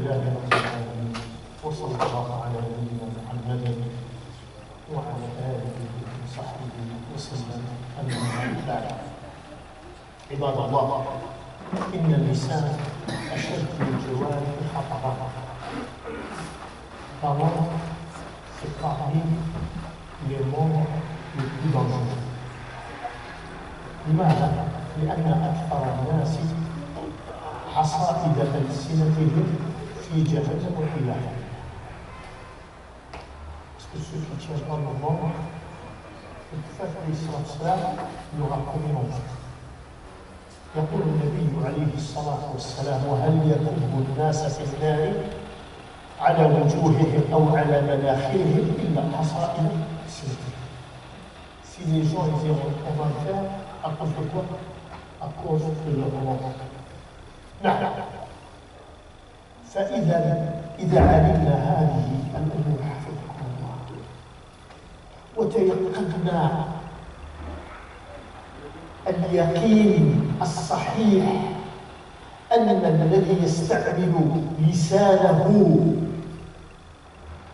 لله رب العالمين وصلى الله على نبينا محمد وعلى آله وصحبه وسلم أما بعد. عباد الله، إن اللسان أشد الجوارح خطرا. La langue, c'est parmi les membres les plus dangereux. لماذا؟ لأن أكثر الناس حصائد ألسنتهم في جهنم وحياها. Parce que ceux qui tiennent pas le monde, le prophète nous raconte. يقول النبي عليه الصلاة والسلام: وهل يكب الناس في النار على وجوههم أو على مناخرهم إلا حصائد ألسنتهم. Si les gens iront en enfer, à cause de quoi? À cause de leur langue. نعم. فإذا علمنا هذه الأمور حفظكم الله وتيقنا اليقين الصحيح أن الذي يستعمل لسانه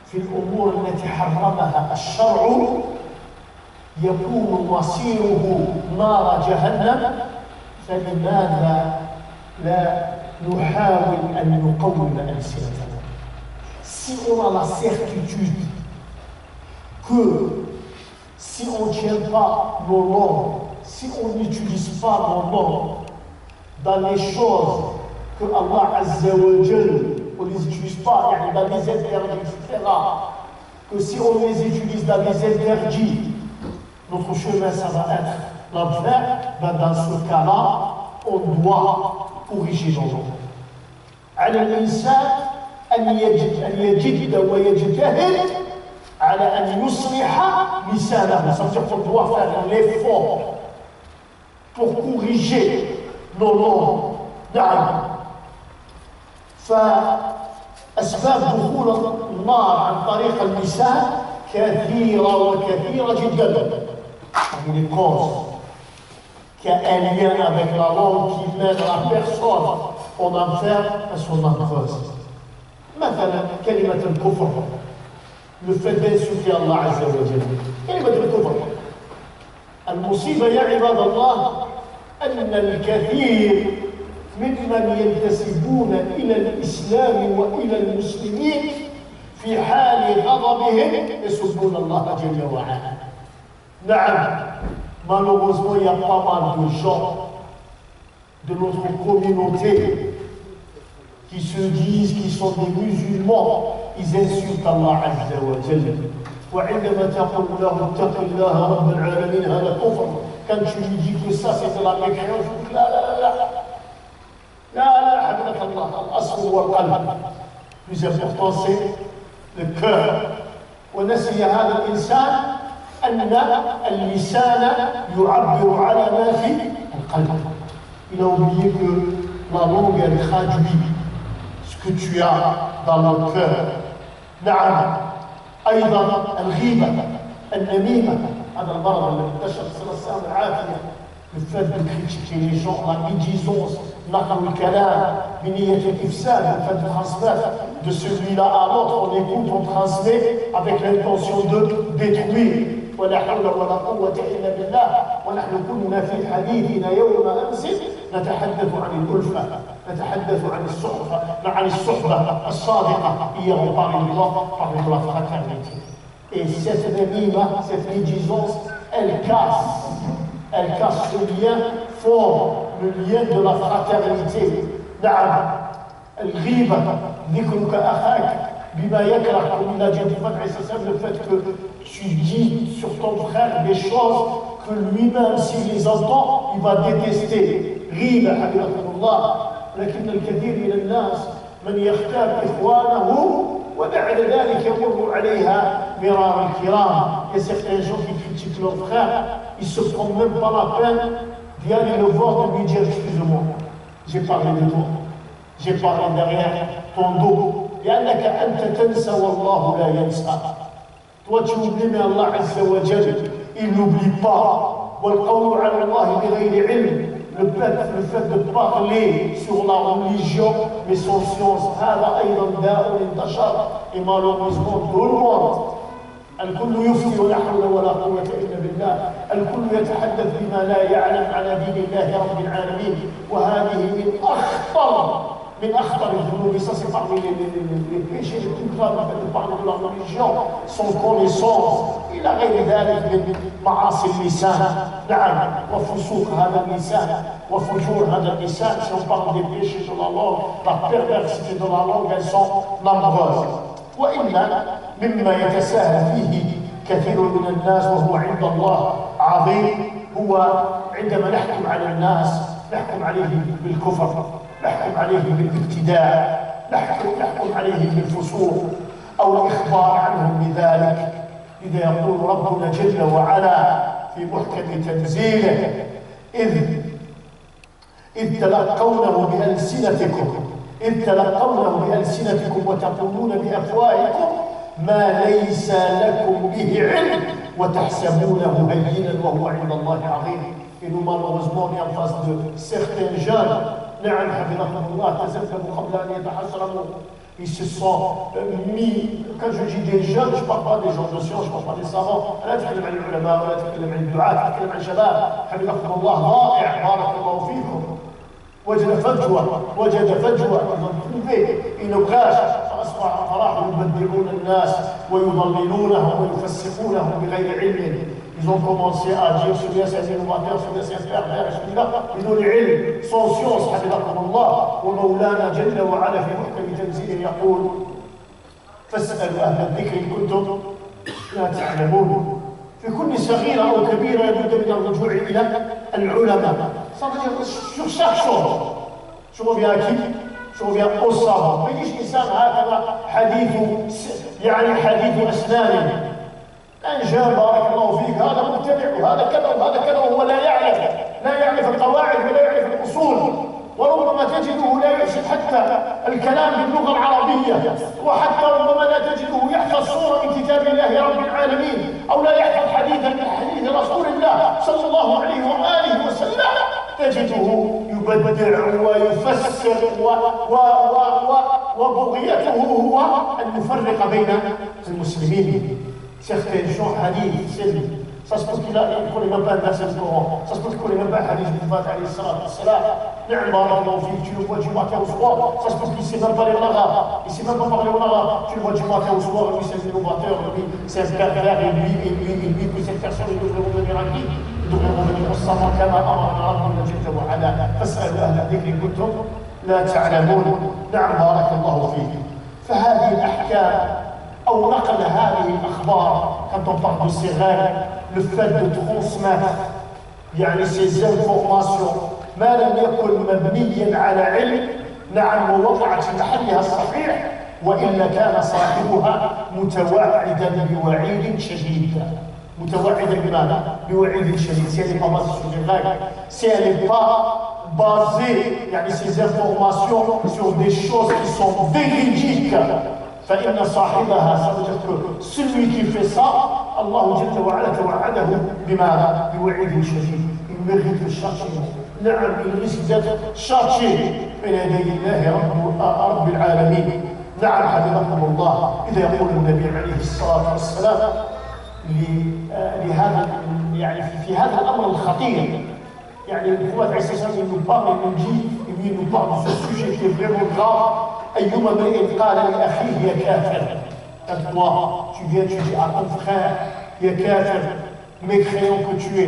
في الأمور التي حرمها الشرع يكون مصيره نار جهنم، فلماذا لا نحاول أن نقوم ألسنتنا؟ Si on a la certitude que si on ne tient pas nos langues, si on n'utilise pas nos langues dans les choses que Allah Azza wa Jal, on ne les utilise pas dans les interdits, etc., que si on les utilise dans les interdits, notre chemin ça va être l'enfer, dans ce cas-là, on doit corriger nos langues. على الإنسان أن يجد ويجتهد على أن يصلح لسانه. Ça veut dire qu'on doit faire l'effort pour corriger nos langues. نعم. فأسباب دخول النار عن طريق اللسان كثيرة وكثيرة جدا. Parmi les causes qui a un lien avec la langue qui mène la personne en enfer à son entrée. مثلا كلمة الكفر، le fait d'insulter Allah Azza wa Jalla. كلمة الكفر. المصيبة يا عباد الله أن الكثير ممن ينتسبون إلى الإسلام وإلى المسلمين في حال غضبهم يسبون الله جل وعلا. نعم. Malheureusement, il y a pas mal de gens de notre communauté qui se disent qu'ils sont des musulmans, ils insultent Allah Azza wa Jalla. وعندما تقول له اتق الله رب العالمين هذا كفر، quand tu lui dis que ça c'est de la mécréance, لا لا لا لا لا حبيبك الله، الأصل هو القلب. Plus important c'est le cœur. ونسي هذا الإنسان أن اللسان يعبر على ما في القلب. Il a oublié que la langue elle traduit ce que tu as dans le cœur. نعم. أيضا الغيبة، النميمة، هذا المرض الذي انتشر صلى الله عليه وسلم العافية. Le fait de critiquer les gens, la médisance, نقل الكلام بنية الإفساد، le fait de transmettre de celui-là à l'autre, on écoute, on transmet avec l'intention de détruire. ولا حول ولا قوة إلا بالله. ونحن كنا في حديثنا يوم أمس نتحدث عن الألفة، نتحدث عن الصحبة الصادقة. Hier on parlait de la fraternité. Et cette namima, cette médisance, elle casse ce lien fort, le lien de la fraternité. نعم. الغيبة ذكرك أخاك بما يكره، comme il a dit au prophète, le fait que tu dis sur ton frère des choses que lui-même, s'il les entend, il va détester. غيبة حفظكم الله. لكن الكثير من الناس من يختار إخوانه وبعد ذلك يمر عليها مرار الكرام. Il y a certains gens qui critiquent leur frère, ils se prennent même pas la peine d'y aller le voir, de lui dire excuse-moi, j'ai parlé de toi, j'ai parlé derrière ton dos. لأنك أنت تنسى والله لا ينسى. Toi tu oublies mais Allah Azza wa Jal il n'oublie pas. والقول على الله بغير علم le fait de parler sur la religion, mais sans science, هذا أيضا داء انتشر et malheureusement tout le monde الكل يفتي ولا حول ولا قوة إلا بالله، الكل يتحدث بما لا يعلم على دين الله رب العالمين، وهذه من أخطر الذنوب. Ça c'est parmi les péchés les plus graves, le fait de parler de la religion sans connaissance إلى غير ذلك من معاصي اللسان. نعم، وفسوق هذا اللسان وفجور هذا اللسان. Si on parle des péchés de la langue, la perversité de la langue, elles sont nombreuses. وإلا مما يتساهل فيه كثير من الناس وهو عند الله عظيم هو عندما نحكم على الناس نحكم عليهم بالكفر، نحكم عليهم بالابتداع، نحكم عليهم بالفسوق أو الإخبار عنهم بذلك. إذا يقول ربنا جل وعلا في محكم تنزيله إذ تلقونه بألسنتكم وتقولون بأفواهكم ما ليس لكم به علم وتحسبونه هينا وهو عند الله عظيم. Et nous malheureusement on est en face de certains jeunes. نعم حفظهم الله تزلزلوا قبل أن يتحسرموا. Ils se sont mis, quand je dis des jeunes, je ne parle pas des gens de science, je ne parle pas des savants. لا أتكلم عن العلماء ولا أتكلم عن الدعاة، أتكلم عن شباب حفظهم الله ضائع بارك الله فيكم. وجد فجوة ils ont trouvé une brèche فراحوا يبدعون الناس ويضللونهم ويفسقونهم بغير علم. Ils ont commencé à dire celui-là c'est un innovateur, celui-là c'est un pervers, celui-là بدون علم sans science. حفظكم الله. ومولانا جل وعلا في محكم تنزيله يقول فاسألوا أهل الذكر إن كنتم لا تعلمون. في كل صغيرة أو كبيرة لابد من الرجوع إلى العلماء. Ça veut dire sur chaque chose. Je reviens à qui? Je reviens au savant. ما يجيش إنسان هكذا حديث أسنان. أنجاب بارك الله فيك هذا مبتدع وهذا كذا وهذا كذا وهو لا يعرف القواعد ولا يعرف الأصول، وربما تجده لا يحسن حتى الكلام باللغة العربية، وحتى ربما لا تجده يحفظ صورة من كتاب الله رب العالمين، أو لا يحفظ حديثا من حديث رسول الله صلى الله عليه وآله وسلم. تجده يبدع ويفسر وبغيته هو أن يفرق بين المسلمين. Certains gens hadith, ça se peut qu'il ne connaît même pas un verset du Coran, ça se peut qu'il ne connaît même pas un hadith du prophète alayhi salam. Tu le vois du matin au soir, ça se peut qu'il ne sait même pas lire l'arabe, il ne sait même pas parler en arabe. Tu le vois du matin au soir, lui c'est un innovateur, lui c'est un pervers, et lui cette personne il devrait revenir à qui? Il devrait revenir au savant كما أمرنا ربنا جل وعلا فاسألوا أهل الذكر إن كنتم لا تعلمون. نعم بارك الله فيك. فهذه الأحكام أو نقل هذه الأخبار quand on parle de ces règles, le fait de transmettre يعني ces informations ما لم يكن مبنيا على علم نعم ووقعت في محلها الصحيح وإلا كان صاحبها متوعدا بوعيد شديد. متوعدا بماذا؟ بوعيد شديد. Si elle n'est pas basée sur des règles, si elle n'est pas basée يعني ces informations sur des choses qui sont véridiques, فإن صاحبها ça veut dire que celui qui fait ça الله جل وعلا توعده بماذا؟ بوعيد شديد. Il mérite le châtiment. نعم il risque d'être châtié بين يدي الله رب العالمين. نعم حفظكم الله. إذا يقول النبي عليه الصلاة والسلام لهذا يعني في هذا الأمر الخطير يعني القوات عليه السلام il nous parle de ce sujet qui est vraiment grave. أيما امرئ قال لأخيه يا كافر. Quand toi tu viens tu dis à ton frère يا كافر mécréant que tu es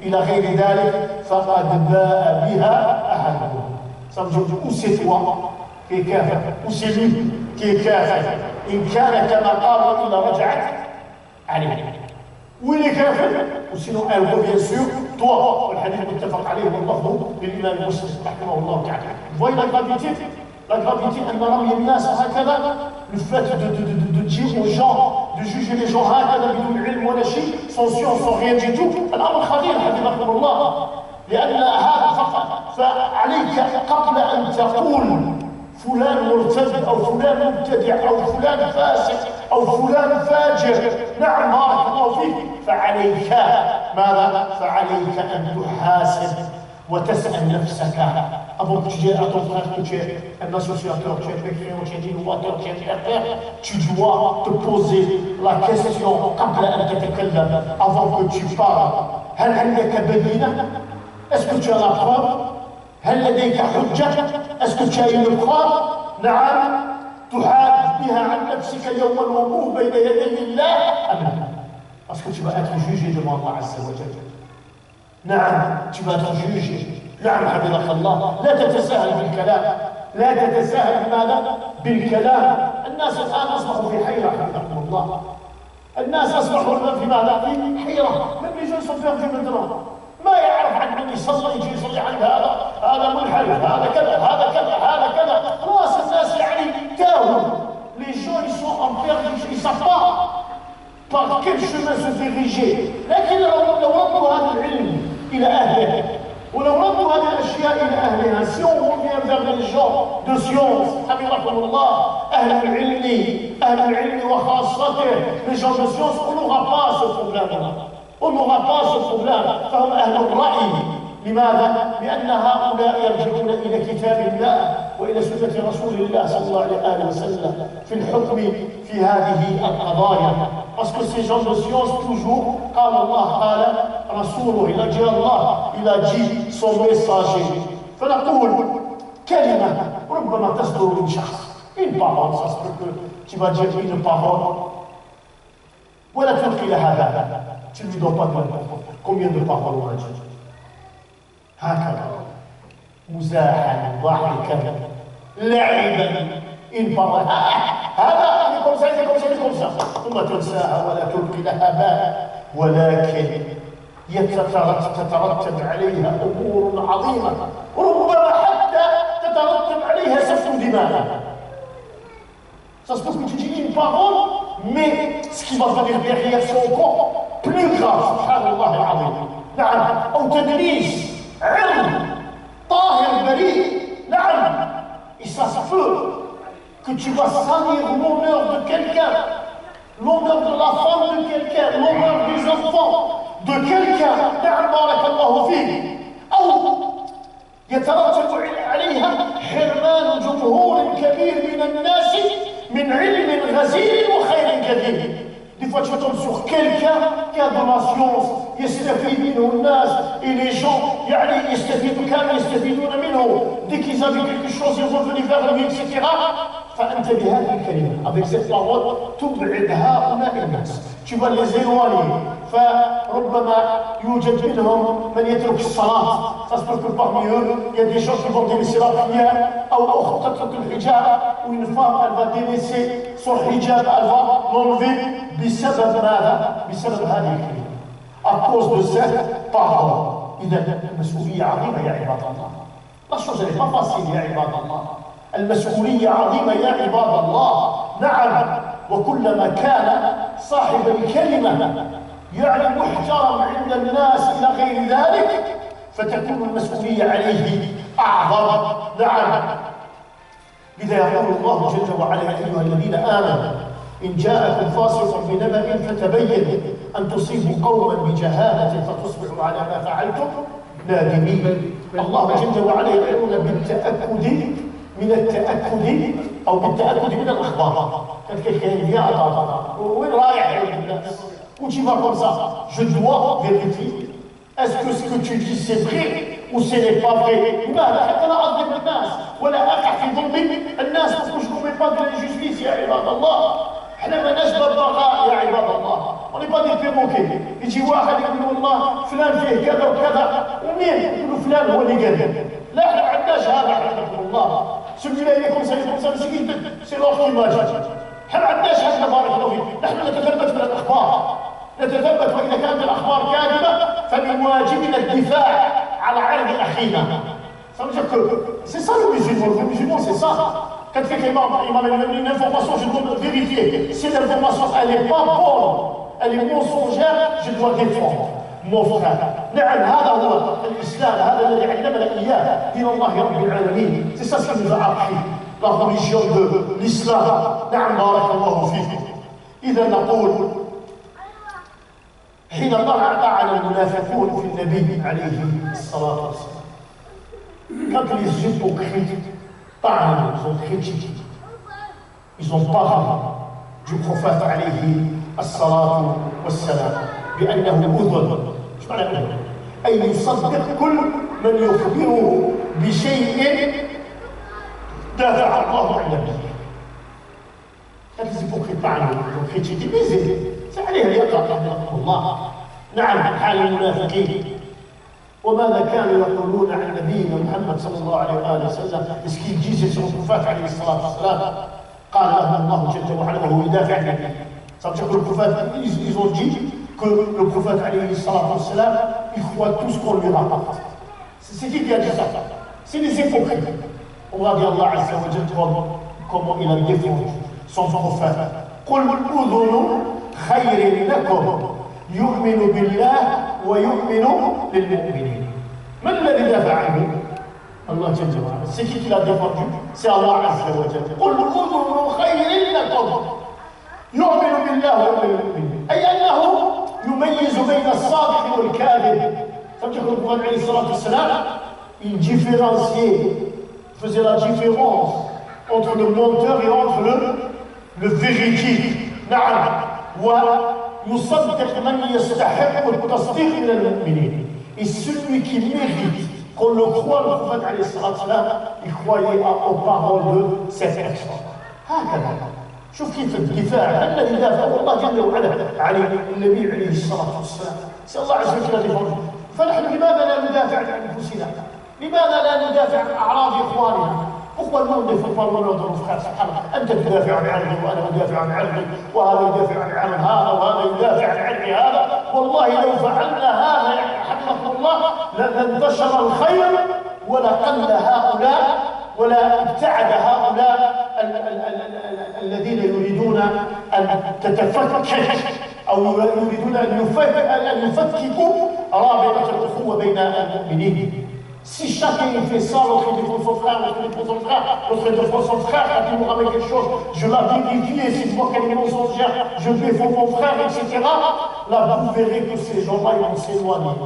إلى غير ذلك فقد باء بها أحدهم. Ça veut dire ou c'est toi qui es kafir ou c'est lui qui est kafir. إن كان كما قال إلا رجعت عليه. Ou il est kafir ou sinon elle revient sur toi. والحديث متفق عليه واللفظ للإمام مسلم رحمه الله تعالى. Voyez la gravité. La gravité, le fait de dire aux gens, de juger les gens sans science, sans rien du tout, الأمر خطير حفظكم الله. لأن هذا فقط فعليك قبل أن تقول فلان مرتد أو فلان مبتدع أو فلان فاسق أو فلان فاجر نعم بارك الله فيك فعليك ماذا؟ فعليك أن تحاسب وتسأل نفسك avant que tu dises à ton frère que tu es un associateur, tu es mécréant, tu es innovateur, tu es pervers, tu dois te poser la question قبل أن تتكلم, avant que tu parles. هل عندك بينة? Est-ce que tu as la preuve? هل لديك حجة؟ Est-ce que tu as une preuve؟ نعم تحاج بها عن نفسك يوم الوقوف بين يدي الله أم لا؟ Parce que tu vas être jugé devant Allah عز وجل. نعم tu vas être jugé. نعم حفظك الله. لا تتساهل بالكلام. لا تتساهل بماذا؟ بالكلام. الناس الآن أصبحوا في حيرة حفظكم الله. الناس أصبحوا في ماذا؟ في حيرة. من les gens sont perdus maintenant. ما يعرف عن من يصلي يجي يصلي عند هذا منحرف، هذا كذا، هذا كذا، هذا كذا. خلاص الناس يعني تاهوا. Les gens ils sont en perte, ils ne savent pas par quel chemin se diriger. لكن لو ردوا هذا العلم إلى أهله ولو ردوا هذه الأشياء إلى أهلها, si on revient vers les gens de science حفظكم الله, أهل العلم وخاصته, les gens de science, on n'aura pas ce problème-là. On n'aura pas ce problème. فهم أهل الرأي. لماذا؟ لأن هؤلاء يرجعون إلى كتاب الله وإلى سنة رسول الله صلى الله عليه وسلم في الحكم في هذه القضايا. Parce que ces gens de science toujours قال الله قال رسوله, il a dit Allah, il a dit son messager. فنقول كلمة ربما تصدر من شخص, une parole, ça se peut que tu vas dire une parole ولا تلقي لها بالا, tu ne lui donnes pas de l'importance. Combien de paroles on a dit? هكذا مزاحا ضاحكا لعبا ان parole هذا comme ça, c'est comme ça, c'est comme ça, ثم تنساها ولا تلقي لها بالا, ولكن تترتب عليها امور عظيمه, ربما حتى تترتب عليها سفك دماء. Ça se peut que tu dis une parole, mais ce qui va venir derrière c'est encore plus grave. Subhanallah al-Azim. نعم, أو تدريس علم طاهر بريء. نعم, et ça se peut que tu vas salir l'honneur de quelqu'un, l'honneur de la femme de quelqu'un, l'honneur des enfants de quelqu'un. نعم بارك الله فيك. أو يترتب عليها حرمان جمهور كبير من الناس من علم غزير وخير كثير. Des fois, tu tombes sur quelqu'un qui a de la science, يستفيد منه الناس, et les gens, يعني يستفيدون منه. Dès qu'ils avaient quelque chose, ils revenaient vers lui, etc. فأنت بهذه الكلمة, avec cette parole, تبعد هؤلاء الناس. Tu vas les éloigner. فربما يوجد منهم من يترك الصلاة. Ça se peut que parmi eux, il y a des gens qui vont délaisser la prière, أو أخت تترك الحجاب, ou une femme, elle va délaisser son hijab, elle va l'enlever. بسبب ماذا؟ بسبب هذه الكلمة. À cause de cette parole. إذا المسؤولية عظيمة يا عباد الله. La chose n'est pas facile يا عباد الله. المسؤولية عظيمة يا عباد الله. نعم, وكلما كان صاحب الكلمة يعني محترم عند الناس إلى غير ذلك فتكون المسؤولية عليه أعظم. نعم, لذا يقول الله جل وعلا يا أيها الذين آمنوا إن جاءكم فاسق بنبأ فتبينوا أن تصيبوا قوما بجهالة فتصبحوا على ما فعلتم نادمين. الله جل وعلا يدعونا بالتأكد من التأكد أو بالتأكد من الأخبار. كان يا وين رايح يا الناس؟ Où tu vas comme ça? Je dois vérifier. Est-ce que ce que tu dis c'est vrai ou ce n'est pas vrai? لماذا؟ حتى لا أظلم الناس ولا أقع في ظلم الناس. Parce que je ne commets pas de l'injustice يا عباد الله. احنا ما نشبه البغاء يا عباد الله. On n'est pas des perroquets. يجي واحد يقول والله فلان فيه كذا وكذا, ومين يقولوا فلان هو اللي قال. لا, احنا ما عندناش هذا حفظكم الله. celui-là il est comme ça, il est comme ça, c'est l'autre qui m'a dit. احنا ما عندناش هذا بارك الله فيك. نحن نتثبت من الأخبار, نتثبت, وإذا كانت الأخبار كاذبة فمن واجبنا الدفاع على عرض أخينا. Ça veut dire que c'est ça le musulman, c'est ça. Quand quelqu'un m'a une information, je dois vérifier. Si l'information elle n'est pas bonne, elle est mensongère, je dois défendre mon frère. نعم, هذا هو الإسلام, هذا الذي علمنا إياه دين الله رب العالمين. C'est ça ce qui nous a appris la religion de l'islam. نعم بارك الله فيكم. إذا نقول حين طلع المنافقون في النبي عليه الصلاة والسلام quand les hypocrites parlent, ils ont critiqué, ils ont parlé du prophète alayhi as-salatu was-salam بأنه أذن. ايش معنى أذن؟ أي يصدق كل من يخبره بشيء دافع الله عن نبيه. quand les hypocrites parlent, ils ont critiqué, mais c'est عليها يقع رحمه الله. نعم حال المنافقين. وماذا كانوا يقولون عن نبينا محمد صلى الله عليه وآله وسلم ce qu'ils disaient sur le prophète عليه الصلاة والسلام قال لهم الله جل وعلا وهو يدافع عن نبيه. Ça veut dire que le prophète, ils ont dit que le prophète عليه الصلاة والسلام il croit tout ce qu'on lui rapporte. C'est qui a dit ça? C'est les hypocrites. On va dire Allah Azza wa Jalla comment il a défendu son prophète. قل أذن خير لكم يؤمن بالله ويؤمن للمؤمنين. من الذي دافع عنه؟ الله جل وعلا. C'est qui l'a défendu? C'est Allah Azza wa Jalla. قل أذن خير لكم يؤمن بالله ويؤمن للمؤمنين. أي أنه يميز بين الصادق والكاذب. Ça veut dire que le prophète عليه الصلاة والسلام il différenciait, faisait la différence entre le menteur et entre le véridique. نعم. ويصدق من يستحق التصديق من المؤمنين. Et celui qui mérite qu'on le croit, le prophète عليه الصلاة والسلام, il croyait aux paroles de cette personne. هكذا. شوف كيف الدفاع الذي دافع الله جل وعلا عن النبي عليه الصلاة والسلام. سأل الله عز وجل يفرج. فنحن لماذا لا ندافع عن أنفسنا؟ لماذا لا ندافع عن أعراض إخواننا؟ Pourquoi nous on défend pas l'honneur de nos frères? أنت تدافع عن عرضي وأنا أدافع عن عرضي وهذا يدافع عن عرض هذا وهذا يدافع عن عرض هذا. والله لو فعلنا هذا حفظكم الله لانتشر الخير ولقل هؤلاء ولا ابتعد هؤلاء الذين يريدون أن تتفكك أو يريدون أن يفككوا رابطة الأخوة بين المؤمنين. Si chacun fait ça, l'autre défend son frère, l'autre défend son frère, l'autre défend son frère, quand il me ramène quelque chose, je la vérifie, et si je vois qu'elle est mensongère, je défends mon frère, etc. Là, vous verrez que ces gens-là, ils vont s'éloigner.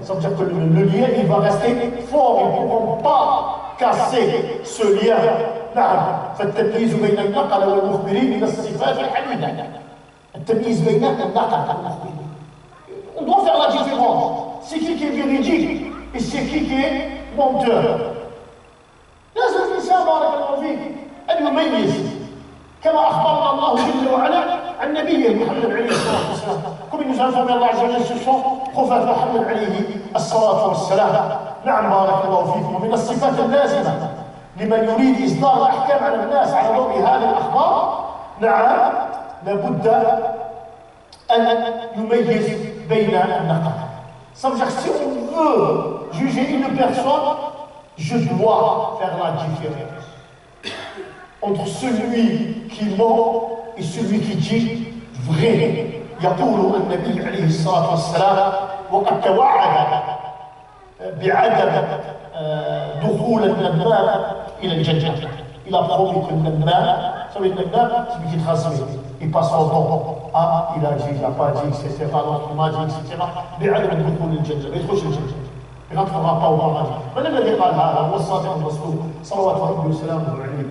Ça veut dire que le lien, il va rester fort, ils ne pourront pas casser ce lien. فالتمييز بين النقل والمخبرين من الصفات الحميدة. التمييز بين النقل والمخبرين. On doit faire la différence. C'est qui est véridique et c'est qui est menteur. لازم الإنسان بارك الله فيك أن يميز كما أخبرنا الله جل وعلا عن نبيه محمد عليه الصلاة والسلام. Comme il nous a informé Allah Azza wa Jalla sur son prophète محمد عليه الصلاة والسلام. نعم بارك الله فيكم. ومن الصفات اللازمة لمن يريد إصدار الأحكام على الناس على ضوء هذه الأخبار. نعم لابد أن يميز بين النقل. Ça veut dire que si on veut juger une personne, je dois faire la différence entre celui qui ment et celui qui dit vrai. يقول النبي عليه الصلاة والسلام وقد توعد بعدم دخول النمام إلى الجنة. Il a promis que le namam, vous savez, le namam, celui qui transmet, il passe son temps. Ah, il a dit, il n'a pas dit, etc. L'autre m'a dit, etc. بعدم دخول الجنة، ما يدخلش الجنة. Il n'entrera pas au paradis. من الذي قال هذا؟ هو الصادق المصدوق صلوات ربي وسلامه عليه.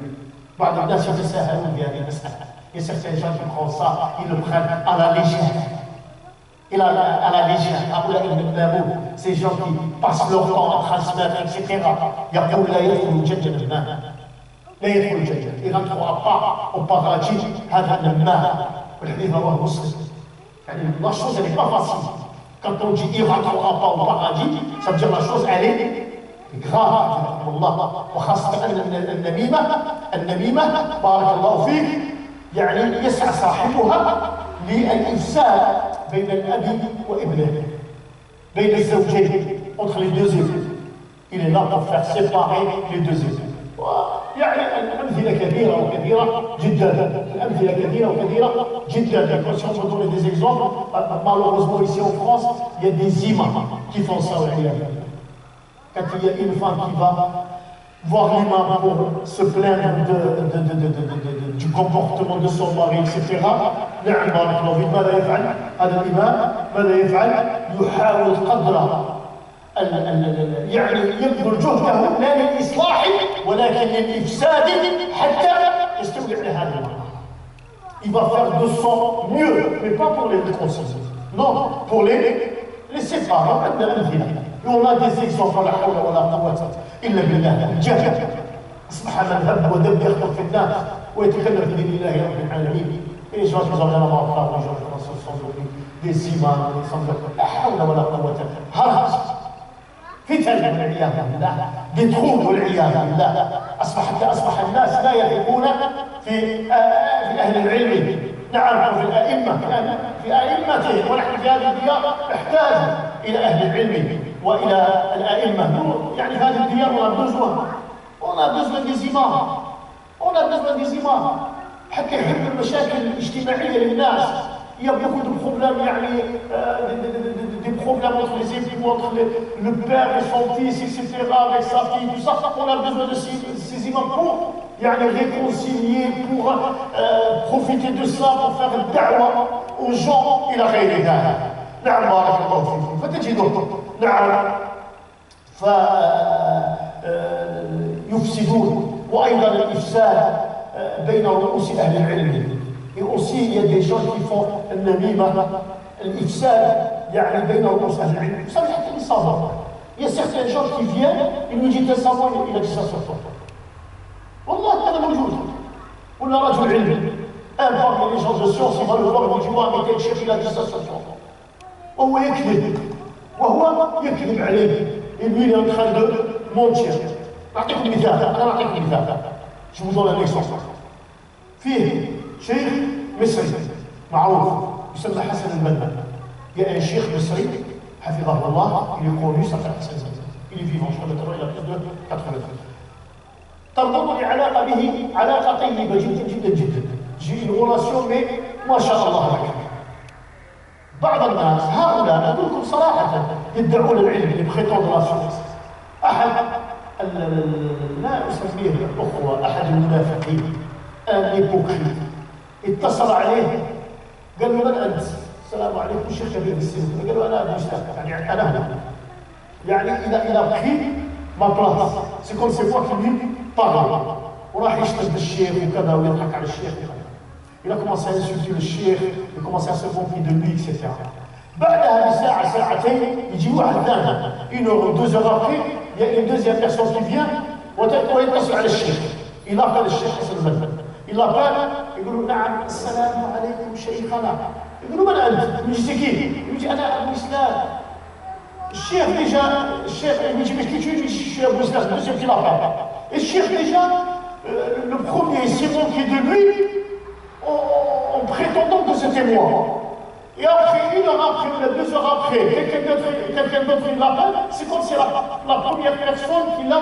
بعض الناس يتساهلون بهذه المسألة. Il y a certains gens qui prennent ça, ils le prennent à la légère. À la légère, ces gens qui passent leur temps à transmettre, etc. يقول لا يدخل الجنة النمام. لا يدخل الجنة. Il n'entrera pas au paradis هذا النمام. والحديث رواه مسلم. يعني la chose elle n'est pas facile. Quand on dit il ne rentrera pas au paradis, ça veut dire la chose elle est grave. الله وخاصة أن النميمة بارك الله فيك يعني يسعى صاحبها للإفساد بين الأب وابنه بين الزوجين entre les deux époux. Il est là pour faire séparer les deux époux. يعني الأمثلة كثيرة وكثيرة جدا. الأمثلة كثيرة وكثيرة جدا. Si on peut donner des exemples, malheureusement ici en France, il y a des imams qui font ça. Quand il y a une femme qui va voir l'imam pour se plaindre du comportement de son mari, etc. نعم بارك الله فيك. ماذا يفعل هذا الإمام؟ ماذا يفعل؟ يحاول قدر يعني يبذل جهده لا للإصلاح ولكن للإفساد حتى يستولي على هذا المرأة. Il va faire de son mieux, mais pas pour les réconcilier. Non, pour les séparer. On a des exemples, لا حول ولا قوة إلا بالله. الجهل أصبح مذهب ودب يخطر في الناس ويتكلم في دين الله رب العالمين. Et je vous emmène à ma part, les gens qui sont des imams, des sangles. لا حول ولا قوة. هرج فتن والعياذ بالله، بتخوض والعياذ بالله. أصبح الناس لا يثقون في أهل العلم. نعم، في الأئمة، في أئمتهم، ونحن في هذه الديار نحتاج إلى أهل العلم وإلى الأئمة. يعني في هذه الديار on a besoin des imams. On a besoin des imams حتى يحل المشاكل الاجتماعية للناس. Il y a beaucoup de problèmes, des problèmes entre les époux, entre le père et son fils, etc., avec sa fille, tout ça. On a besoin de ces imams pour réconcilier, pour profiter de ça, pour faire une da'wa aux gens. Il a غير ذلك. نعم بارك الله فيكم. فتجدون نعم يفسدون، وأيضا الإفساد بين رؤوس أهل العلم. Et aussi, il y a des gens qui font النميمة، الإفساد يعني بين رؤوس أهل العلم. Vous savez, حتى les savants. Il y a certains gens qui viennent, ils nous disent un savant, il a dit ça sur toi. والله هذا موجود. ولا رجل علم. Un parmi les gens de science, il va le voir, il dit ouais, mais tel chef, il a dit ça sur toi. وهو يكذب. وهو يكذب عليه. Et lui, il est en train de mentir. أعطيكم مثال، أنا أعطيكم مثال. Je vous donne un exemple. فيه شيخ مصري معروف يسمى حسن البنا. يا شيخ مصري حفظه الله يقول يوسف حسن البنا. Il est vivant, je crois maintenant il a plus de 80 ans. تربطني علاقة به علاقة طيبة جدا جدا جدا. J'ai une relation mais ما شاء الله لك. بعض الناس هؤلاء أقول لكم صراحة يدعون العلم اللي بخيطون راسهم. أحد لا أسميه الأخوة، أحد المنافقين الهيبوكريت اتصل عليه قال له من أنت؟ السلام عليكم شيخ كبير السن. قال له أنا أبو إسلام، يعني أنا هنا. يعني إذا بخي ما بلاص سي كون سي فوا كي طاغي وراح يشتم بالشيخ وكذا ويضحك على الشيخ. Il a commencé à insulter le cheikh, il a commencé à se moquer de lui, etc. بعدها بساعة ساعتين يجي واحد ثاني، une heure ou 2 heures après, il y a une deuxième personne qui vient ويتصل على الشيخ. Il appelle الشيخ حسن البنا. Il l'appelle, يقول له نعم السلام عليكم شيخنا. يقول له من أنت؟ يجي كيف؟ يجي أنا أبو إسلام. الشيخ ديجا الشيخ يجي باش كي أبو إسلام الدوزيام كي l'appelle. الشيخ ديجا le premier s'est moqué de lui en prétendant que c'était moi. Et après, 1 heure après, ou 2 heures après, quelqu'un d'autre il l'appelle, c'est comme si la première personne qui l'a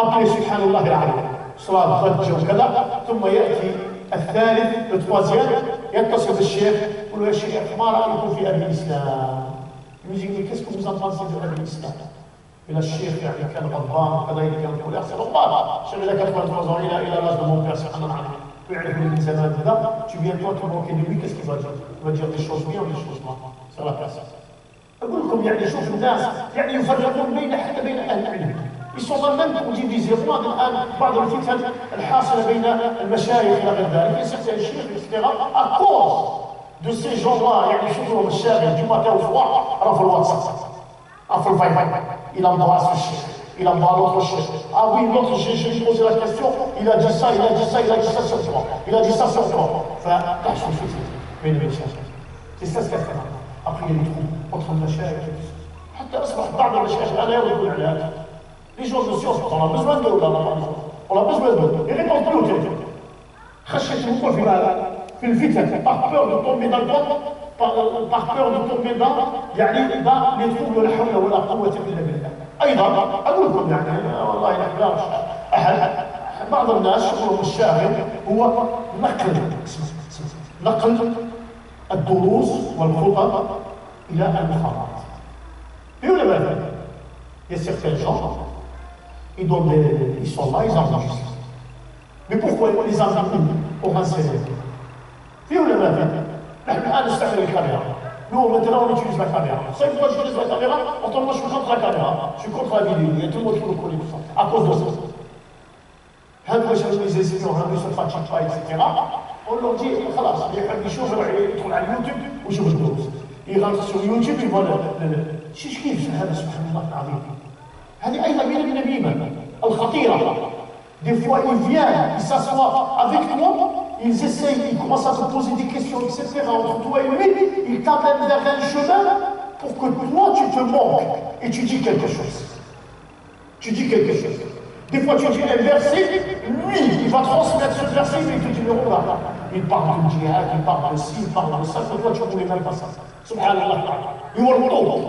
appelé, subhanallah al-alim. صلاة ضجة وكذا، ثم يأتي الثالث التروازيام يتصل بالشيخ يقول له يا شيخ ما رأيكم في أبي الإسلام؟ يجي كيسكو vous en pensez de أبي الإسلام؟ إلى الشيخ يعني كان غضبان وكذا كان يقول أحسن الله الشيخ إذا كان 83 ans إلى l'âge de mon père سبحان الله ويعرف من الإنسان هذا tu viens toi te moquer de lui qu'est-ce qu'il va dire؟ Il va dire des choses bien ou des choses mal. C'est la place. أقول لكم يعني شوفوا الناس يعني يفرقون حتى بين أهل العلم. Ils sont dans le même divisés. الآن بعض الفتن الحاصلة بين المشايخ إلى غير ذلك. Et certains chefs, etc. à cause de ces gens-là يعني شوفوا الشاغل du matin au soir راه في الواتساب. في الفايبر. Il embrasse le chef. Il embrasse l'autre chef. Ah oui, l'autre j'ai posé la question. Il a dit ça, il a dit ça, il a dit ça sur toi. Il a dit ça sur toi. فتحصل فتنة بين المشايخ. C'est ça ce qu'il y a. Après il y a des trous entre المشايخ. حتى أصبح بعض المشايخ الآن يردون على هذا. Les gens de science, on a besoin d'eux, on a besoin d'eux. Ils répondent plus au téléphone. خشيتهم في الفتن par peur de tomber dans le par peur de tomber dans يعني dans les troubles لا حول ولا قوة إلا بالله. أيضا أقول لكم يعني والله نحن بعض الناس شغلهم الشاغل هو نقل الدروس والخطب إلى المحاضرات. Et où les mêmes? Il y a certains gens. Ils sont là, ils enregistrent. Mais pourquoi ils les enregistrent au renseignement؟ في ولا ما في؟ نحن الآن نستعمل الكاميرا Nous, maintenant, on utilise la caméra. Vous savez pourquoi j'utilise la caméra? Pourtant, moi, je suis contre la caméra. Je suis contre la vidéo. Il y a tout le monde qui me connaît tout ça. À cause de ça. هذا باش les étudiants ne se fatiguent pas, etc. On leur dit, خلاص, يحب يشوف يدخل على اليوتيوب ويشوف الدروس. يغلط sur اليوتيوب يبغى شيش كيف هذا سبحان الله العظيم. هذه أيضا من النميمة الخطيرة. Des fois, ils viennent, ils s'assoient avec toi, ils essayent, ils commencent à te poser des questions, etc. Entre toi et lui, ils t'amènent vers un chemin pour que toi, tu te manques et tu dis quelque chose. Tu dis quelque chose. Des fois, tu dis un verset, lui, il va transmettre ce verset, mais il te dit, mais regarde, il parle du djihad, il parle de ci, il parle de ça, que toi, tu ne voulais même pas ça. Subhanallah. يورطوك.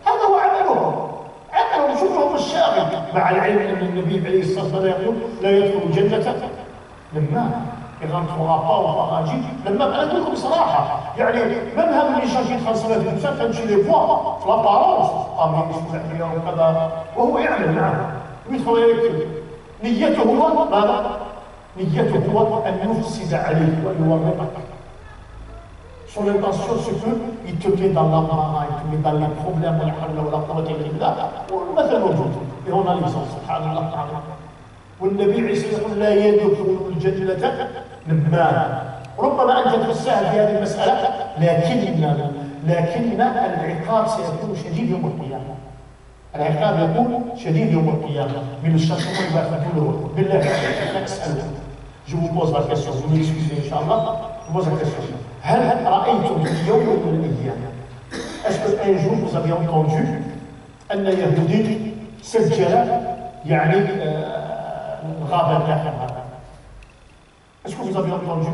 هذا هو عملهم. عملهم شوفهم الشاغل. مع العلم أن النبي عليه الصلاة والسلام يقول لا يدخل الجنة لما يغنطوها وفراجي لما أنا أقول لكم بصراحة يعني même هذا اللي شاجي يتخلصنا في الإنسان تمشي لي فوا في لابارونس قام يسمع عليا وكذا وهو يعمل معه ويدخل يكتب نيته هو ماذا؟ نيته هو أن يفسد عليك ويورطك. Son intention, c'est qu'il te met dans l'embarras, il te met dans les problèmes, et on a l'exemple, subhanallah ta'ala. والنبي عيسى يقول لا يدخل الجنة نمام. ربما أنت تفسها في هذه المسألة لكن العقاب سيكون شديد يوم القيامة. العقاب يكون شديد يوم القيامة. من الشخص اللي يقول بالله أنا أسألكم. Je vous pose la question, vous m'excusez, Inch'Allah, je vous pose la question. هل رأيتم في يوم من الأيام est-ce qu'un jour vous avez entendu أن يهودي سجل يعني غابة اللاحم هذا؟ Est-ce que vous avez entendu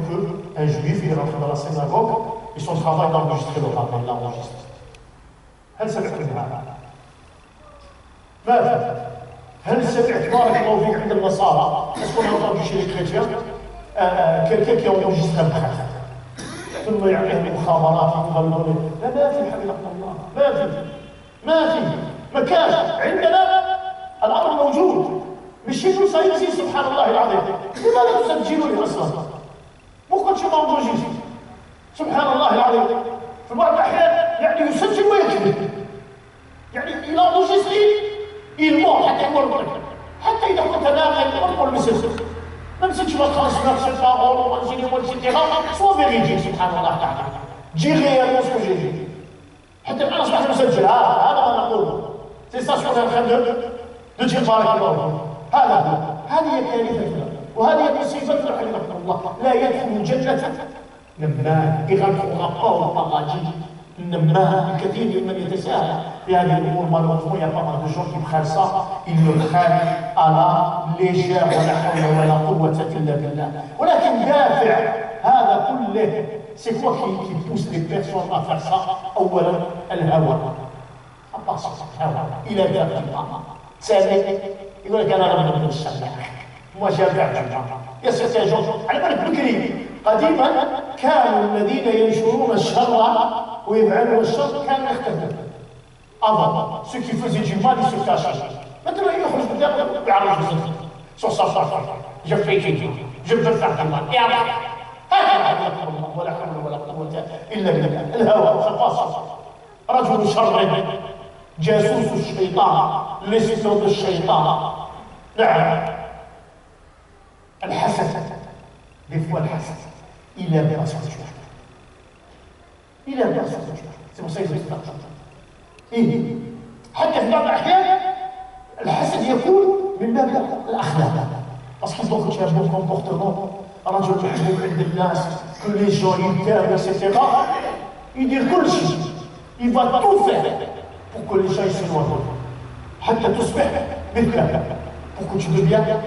qu'un juif il est rentré dans la synagogue et son travail d'enregistrer le rabbin l'enregistre? هل سمعتم هذا؟ ماذا؟ هل سمعت بارك الله فيك عند النصارى؟ Est-ce qu'on a entendu chez les chrétiens quelqu'un qui a enregistré un prêtre ثم يعطيه مخابرات يقولون لا ما في حبيبنا الله ما في مكان عندنا الامر موجود بالشيء سيزيد سبحان الله العظيم. لماذا تسجلوا لي اصلا؟ pourquoi tu m'enregistres؟ سبحان الله العظيم. في بعض الاحيان يعني يسجل ويكذب يعني il enregistre il ment حتى اذا كنت ناقل قل بسر même si tu vas transmettre cette parole au enseignement, etc., sois véridique, subhanallah ta'ala. Dis réellement ce que j'ai dit. حتى الآن أصبحت مسجل هذا ما نقوله. C'est ça ce qu'on est en train de dire بارك الله فيك. هذه كارثة وهذه مصيبة رحمكم الله. لا يدخل الجنة نمام يغلقوا غطاء الطاغاجي النمام. الكثير ممن يتساهل في هذه الأمور malheureusement il y a pas mal de gens qui prennent ça, ils le prennent à la légère ولا حول ولا قوة إلا بالله. ولكن دافع هذا كله c'est quoi qui pousse les personnes à faire ça؟ أولا الهوى. أبصر الهوى إلى دافع الطمع. ثاني يقول لك أنا غير من الشمال moi j'ai un vertige. Il y a certains gens على بالك بكري قديما كانوا الذين ينشرون الشر ويفعلون الشر كانوا يختلفون. Avant, ceux qui faisaient du mal, ils se cachaient. Maintenant, ils يخرج من داخل ويعرف يزيد. Sur sa farce, je fais quelque chose, je veux faire du mal. Et après, ولا حول ولا قوة إلا بالله. الهوى خفاص. رجل شر جاسوس الشيطان لسان الشيطان. نعم. الحسد. Des fois, le hasad, il aime pas son tueur. Il aime pas son tueur. C'est pour ça qu'ils ont إيه حتى في بعض الأحيان الحسد يكون من باب الأخلاق. parce qu'ils ont un bon comportement رجل محبوب عند الناس que les gens ils t'aiment etc. il dit كل شيء il va tout faire pour que les gens ils s'éloignent حتى تصبح مثله pour que tu deviennes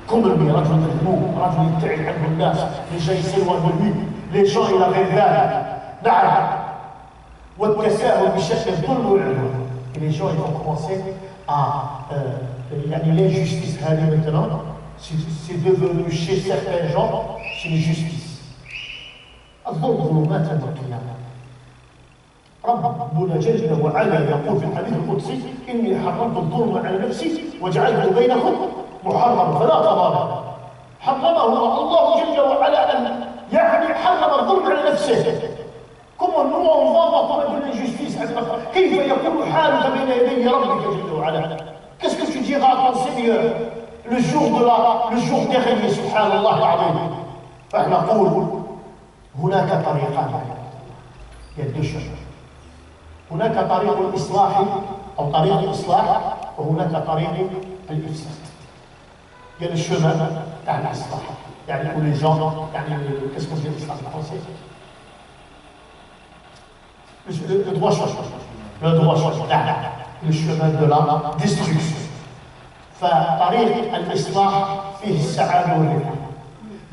comme lui. رجل محبوب رجل يبتعد عنه الناس les gens ils s'éloignent de lui les gens ils révèlent نعم والتساهل بشكل الظلم والعدوان. Et les gens ils vont commencer à يعني l'injustice هذه maintenant c'est devenu chez certains gens c'est une justice. الظلم ظلمات يوم القيامة. ربنا جل وعلا يقول في الحديث القدسي إني حرمت الظلم على نفسي وجعلته بينكم محرما فلا تظالموا. حرمه الله جل وعلا أن يعني حرم الظلم على نفسه. Comment nous on va voir pour les le jour dernier, subhanallah العظيم. فنقول هناك طريقان، il y a deux chemins. هناك طريق الإصلاح أو طريق الإصلاح، وهناك طريق الإفساد. il y a le chemin تاع الإصلاح، يعني où les gens يعني qu'est-ce qu'on dit l'islam en français? Le droit chemin. Le droit chemin. Le chemin de la destruction. فطريق الإصلاح فيه السعادة والرفعة.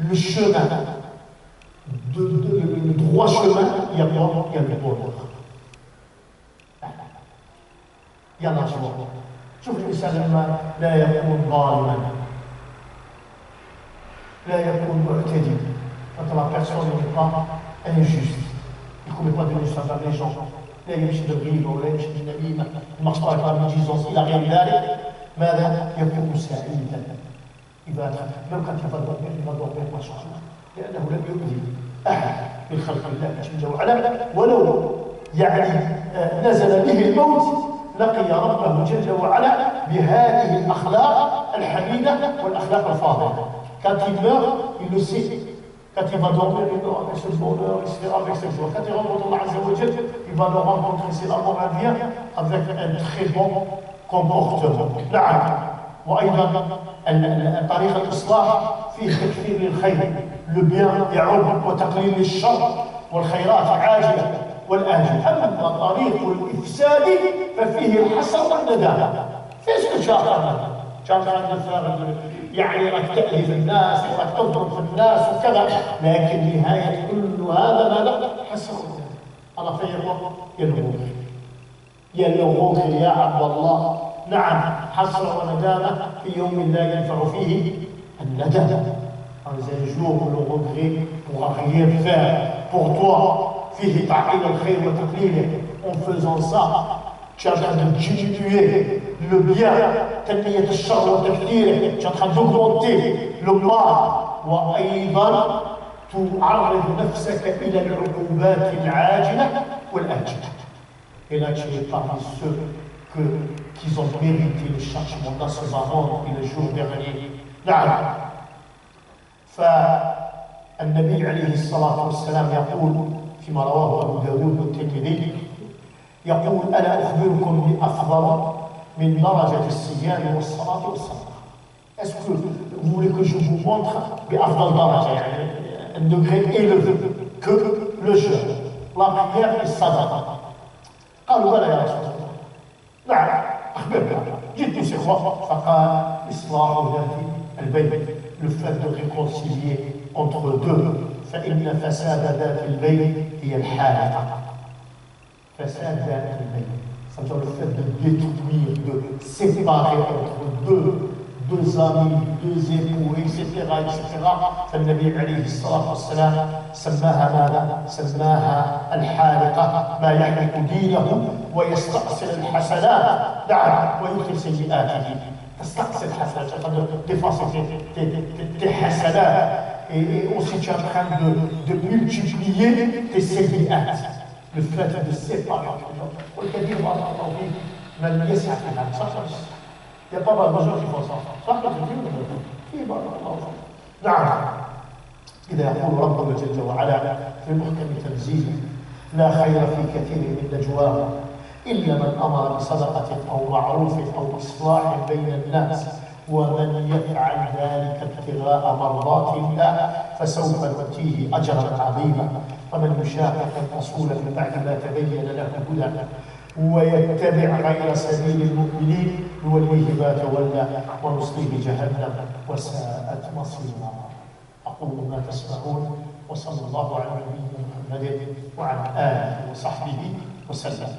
Le chemin le droit chemin, il y a quoi? Il y a le bonheur. Il y a la joie. شوف الإنسان لما لا يكون ظالما، لا يكون معتدي، quand la personne n'est pas injuste, il ne commet pas de l'injustice envers les gens. لا يمشي بالغيبة ولا يمشي بالنميمة، ما يمارche pas la médisance إلى غير ذلك. ماذا؟ يكون سعيدا. même quand il va dormir ما شاء الله، لأنه لم يؤذي أحد من خلق الله جل وعلا، ولو يعني نزل به الموت لقي ربه جل وعلا بهذه الأخلاق الحميدة والأخلاق الفاضلة. Quand il meurt, il le sait. Quand il va dormir, il dort avec ce bonheur, il se fait avec cette joie. Quand il rencontre Allah Azza wa Jal, il va le rencontrer, si la mort vient, avec un très bon comportement. نعم. وأيضا طريق الإصلاح فيه تكثير للخير، le bien يعم وتقليل للشر، والخيرات عاجلة والآجلة. أما طريق الإفساد ففيه الحسرة والندامة. فيش شاطر يعني راك تأذي في الناس وراك تضرب في الناس وكذا، لكن نهاية كل هذا ماذا؟ حسرة. أنا في يلغوك يا عبد الله. نعم، حسرة وندامة في يوم لا ينفع فيه الندم. Dans un jour où le regret ne pourra rien faire pour toi. فيه تعقيل الخير وتقليله. En faisant ça, tu es en train de diminuer le bien, تنمية الشر وتكثيره. Tu es en train d'augmenter le mal. وأيضا تعرض نفسك إلى العقوبات العاجلة والآجلة. Et là, tu es parmi ceux qui ont mérité le châtiment dans ce moment et le jour dernier. نعم. فالنبي عليه الصلاة والسلام يقول فيما رواه أبو داود والترمذي، يقول: ألا أخبركم بأفضل من درجة الصيام والصلاة والصدقة. Est-ce que vous voulez que je vous montre بأفضل درجة، يعني un degré élevé que le jeûne, la prière et الصدقة؟ قالوا: بلى يا رسول الله. نعم، أخبرنا. جئت سخوة. فقال: إصلاح ذات البين، le fait de réconcilier entre deux. فإن فساد ذات البين هي الحالقة. فساد ذات البين، ça veut dire le fait de détruire, de séparer entre deux amis, deux époux, etc. فالنبي عليه الصلاة والسلام سماها ماذا؟ سماها الحالقة، ما يحرق دينه ويستأصل الحسنات. نعم، ويدخل سيئاته. تستأصل الحسنات، تفاصل tes حسنات. Et aussi tu es en train de multiplier tes séviats. Le fait de séparer entre gens. On peut dire, من يسعى في هذا صح. Il n'y a pas mal de gens qui font ça. صح. نعم. إذا يقول ربنا جل وعلا في محكم تنزيله: لا خير في كثير من نجواهم إلا من أمر بصدقة أو معروف أو إصلاح بين الناس، ومن يفعل ذلك ابتغاء مرضات الله فسوف نؤتيه أجرا عظيما. ومن يشاقق الرسول من بعد ما تبين له الهدى ويتبع غير سبيل المؤمنين نوليه ما تولى ونصليه جهنم وساءت مصيرا. أقول ما تسمعون، وصلى الله على نبينا محمد وعلى آله وصحبه وسلم.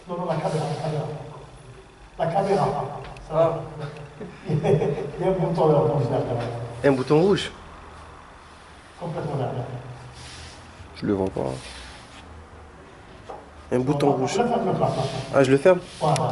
Non, non, la caméra. La caméra. Ah. Il y a un bouton là, Un bouton rouge? Complètement derrière. Je le vois pas. Un bouton rouge. Je le ferme. Ah, je le ferme? Voilà.